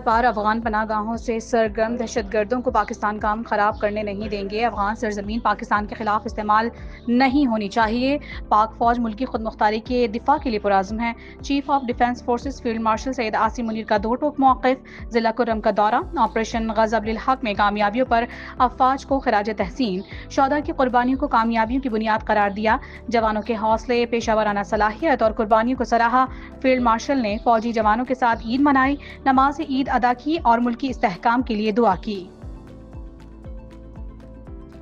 پار افغان پناہ گاہوں سے سرگرم دہشت گردوں کو پاکستان کام خراب کرنے نہیں دیں گے۔ افغان سرزمین پاکستان کے خلاف استعمال نہیں ہونی چاہیے۔ پاک فوج ملکی خود مختاری کے دفاع کے لیے پرعزم ہے۔ Chief of defence forces field marshal Syed Asim Munir کا دو ٹوک موقف۔ ضلع کرم کا دورہ۔ آپریشن غضب للحق میں کامیابیوں پر افواج کو خراج تحسین۔ شہداء کی قربانیوں کو کامیابیوں کی بنیاد قرار دیا۔ جوانوں کے حوصلے، پیشہ ورانہ صلاحیت اور قربانیوں کو سراہا۔ فیلڈ مارشل نے فوجی جوانوں کے ساتھ عید منائی، نماز عید ادا کی اور ملکی استحکام کے لیے دعا کی۔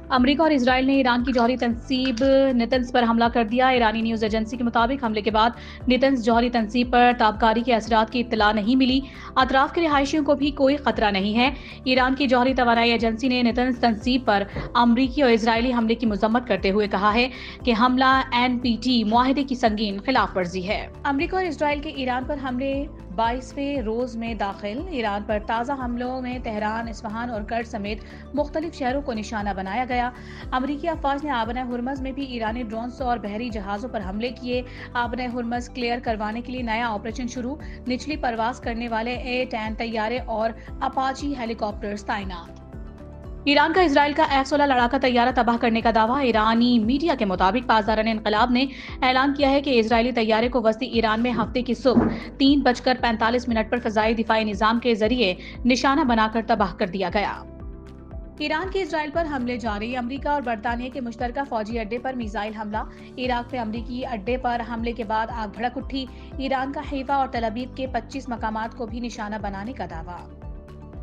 امریکہ اور اسرائیل نے ایران کی جوہری تنصیب نیتنز پر حملہ کر دیا۔ ایرانی نیوز ایجنسی کے مطابق حملے کے بعد نیتنز جوہری تنصیب پر تابکاری کے اثرات کی اطلاع نہیں ملی۔ اطراف کے رہائشیوں کو بھی کوئی خطرہ نہیں ہے۔ ایران کی جوہری توانائی ایجنسی نے نیتنز تنصیب پر امریکی اور اسرائیلی حملے کی مذمت کرتے ہوئے کہا ہے کہ حملہ NPT معاہدے کی سنگین خلاف ورزی ہے۔ امریکہ اور اسرائیل کے ایران پر حملے 22ویں روز میں داخل۔ ایران پر تازہ حملوں میں تہران، اصفہان اور کرج سمیت مختلف شہروں کو نشانہ بنایا گیا۔ امریکی افواج نے آبنہ ہرمز میں بھی ایرانی ڈرونز اور بحری جہازوں پر حملے کیے۔ آبنہ ہرمز کلیئر کروانے کے لیے نیا آپریشن شروع۔ نچلی پرواز کرنے والے A-10 طیارے اور اپاچی ہیلی کاپٹرز تعینات۔ ایران کا اسرائیل کا F-16 لڑاکا طیارہ تباہ کرنے کا دعویٰ۔ ایرانی میڈیا کے مطابق پاسداران انقلاب نے اعلان کیا ہے کہ اسرائیلی طیارے کو وسطی ایران میں ہفتے کی صبح 3:45 پر فضائی دفاعی نظام کے ذریعے نشانہ بنا کر تباہ کر دیا گیا۔ ایران کے اسرائیل پر حملے جاری۔ امریکہ اور برطانیہ کے مشترکہ فوجی اڈے پر میزائل حملہ۔ عراق میں امریکی اڈے پر حملے کے بعد آگ بھڑک اٹھی۔ ایران کا حیفا اور تل ابیب کے 25 مقامات کو بھی نشانہ بنانے کا دعویٰ۔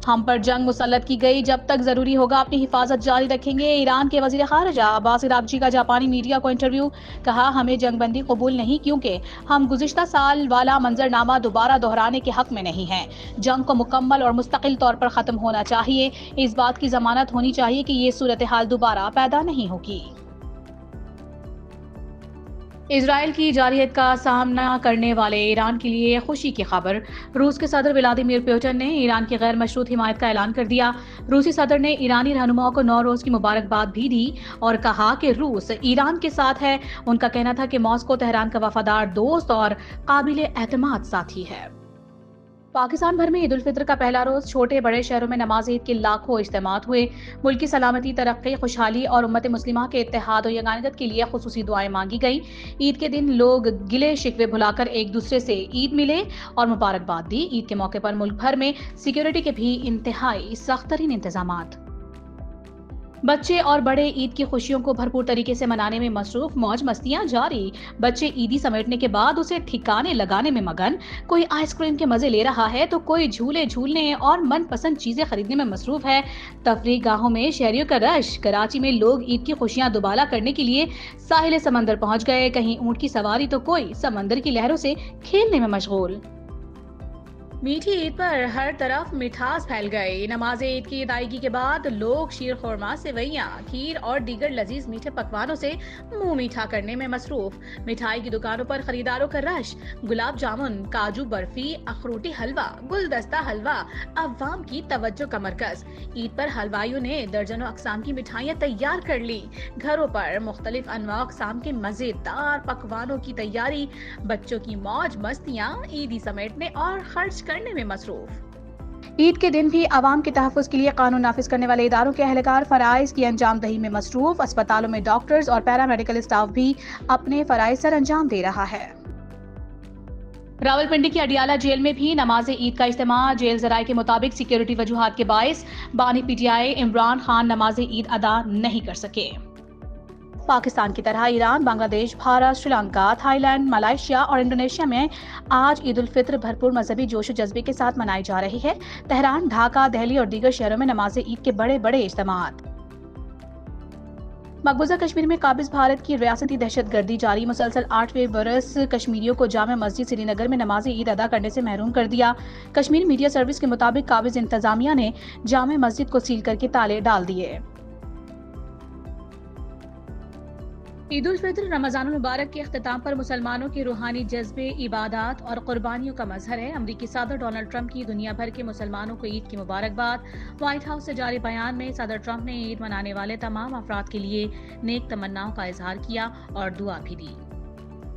ہم پر جنگ مسلط کی گئی، جب تک ضروری ہوگا اپنی حفاظت جاری رکھیں گے۔ ایران کے وزیر خارجہ عباس عراقچی کا جاپانی میڈیا کو انٹرویو۔ کہا، ہمیں جنگ بندی قبول نہیں کیونکہ ہم گزشتہ سال والا منظرنامہ دوبارہ دہرانے کے حق میں نہیں ہیں۔ جنگ کو مکمل اور مستقل طور پر ختم ہونا چاہیے۔ اس بات کی ضمانت ہونی چاہیے کہ یہ صورتحال دوبارہ پیدا نہیں ہوگی۔ اسرائیل کی جارحیت کا سامنا کرنے والے ایران کے لیے خوشی کی خبر۔ روس کے صدر ولادیمیر پوٹن نے ایران کی غیر مشروط حمایت کا اعلان کر دیا۔ روسی صدر نے ایرانی رہنماؤں کو نوروز کی مبارکباد بھی دی اور کہا کہ روس ایران کے ساتھ ہے۔ ان کا کہنا تھا کہ ماسکو تہران کا وفادار دوست اور قابل اعتماد ساتھی ہے۔ پاکستان بھر میں عید الفطر کا پہلا روز چھوٹے بڑے شہروں میں نماز عید کے لاکھوں اجتماعات ہوئے۔ ملک کی سلامتی، ترقی، خوشحالی اور امت مسلمہ کے اتحاد و یگانگت کے لیے خصوصی دعائیں مانگی گئیں۔ عید کے دن لوگ گلے شکوے بھلا کر ایک دوسرے سے عید ملے اور مبارکباد دی۔ عید کے موقع پر ملک بھر میں سیکیورٹی کے بھی انتہائی سخت ترین انتظامات۔ بچے اور بڑے عید کی خوشیوں کو بھرپور طریقے سے منانے میں مصروف، موج مستیاں جاری۔ بچے عیدی سمیٹنے کے بعد اسے ٹھکانے لگانے میں مگن۔ کوئی آئس کریم کے مزے لے رہا ہے تو کوئی جھولے جھولنے اور من پسند چیزیں خریدنے میں مصروف ہے۔ تفریح گاہوں میں شہریوں کا رش۔ کراچی میں لوگ عید کی خوشیاں دوبالا کرنے کے لیے ساحل سمندر پہنچ گئے۔ کہیں اونٹ کی سواری تو کوئی سمندر کی لہروں سے کھیلنے میں مشغول۔ میٹھی عید پر ہر طرف مٹھاس پھیل گئی۔ نماز عید کی ادائیگی کے بعد لوگ شیر خورما، سوئیاں، کھیر اور دیگر لذیذ میٹھے پکوانوں سے منہ میٹھا کرنے میں مصروف۔ مٹھائی کی دکانوں پر خریداروں کا رش۔ گلاب جامن، کاجو برفی، اخروٹی حلوہ، گلدستہ حلوہ عوام کی توجہ کا مرکز۔ عید پر حلوائیوں نے درجنوں اقسام کی مٹھائیاں تیار کر لی۔ گھروں پر مختلف انواع اقسام کے مزیدار پکوانوں کی تیاری۔ بچوں کی موج مستیاں عیدی سمیٹنے اور خرچ کرنے میں مصروف۔ عید کے دن بھی عوام کے تحفظ کے لیے قانون نافذ کرنے والے اداروں کے اہلکار فرائض کی انجام دہی میں مصروف۔ اسپتالوں میں ڈاکٹرز اور پیرامیڈیکل اسٹاف بھی اپنے فرائض سر انجام دے رہا ہے۔ راولپنڈی کی اڈیالہ جیل میں بھی نماز عید کا اجتماع۔ جیل ذرائع کے مطابق سیکیورٹی وجوہات کے باعث بانی PTI عمران خان نماز عید ادا نہیں کر سکے۔ پاکستان کی طرح ایران، بنگلہ دیش، Bharat, Sri Lanka, Thai land, Malaysia اور انڈونیشیا میں آج عید الفطر بھرپور مذہبی جوش و جذبے کے ساتھ منائی جا رہی ہے۔ تہران، ڈھاکہ، دہلی اور دیگر شہروں میں نماز عید کے بڑے بڑے اجتماعات۔ مقبوضہ کشمیر میں قابض بھارت کی ریاستی دہشت گردی جاری۔ مسلسل 8ویں برس کشمیریوں کو جامع مسجد سری نگر میں نماز عید ادا کرنے سے محروم کر دیا۔ کشمیر میڈیا سروس کے مطابق قابض انتظامیہ نے جامع مسجد کو سیل کر کے تالے ڈال دیے۔ عید الفطر رمضان المبارک کے اختتام پر مسلمانوں کے روحانی جذبے، عبادات اور قربانیوں کا مظہر ہے۔ امریکی صدر ڈونلڈ ٹرمپ کی دنیا بھر کے مسلمانوں کو عید کی مبارکباد۔ وائٹ ہاؤس سے جاری بیان میں صدر ٹرمپ نے عید منانے والے تمام افراد کے لیے نیک تمناؤں کا اظہار کیا اور دعا بھی دی۔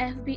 FB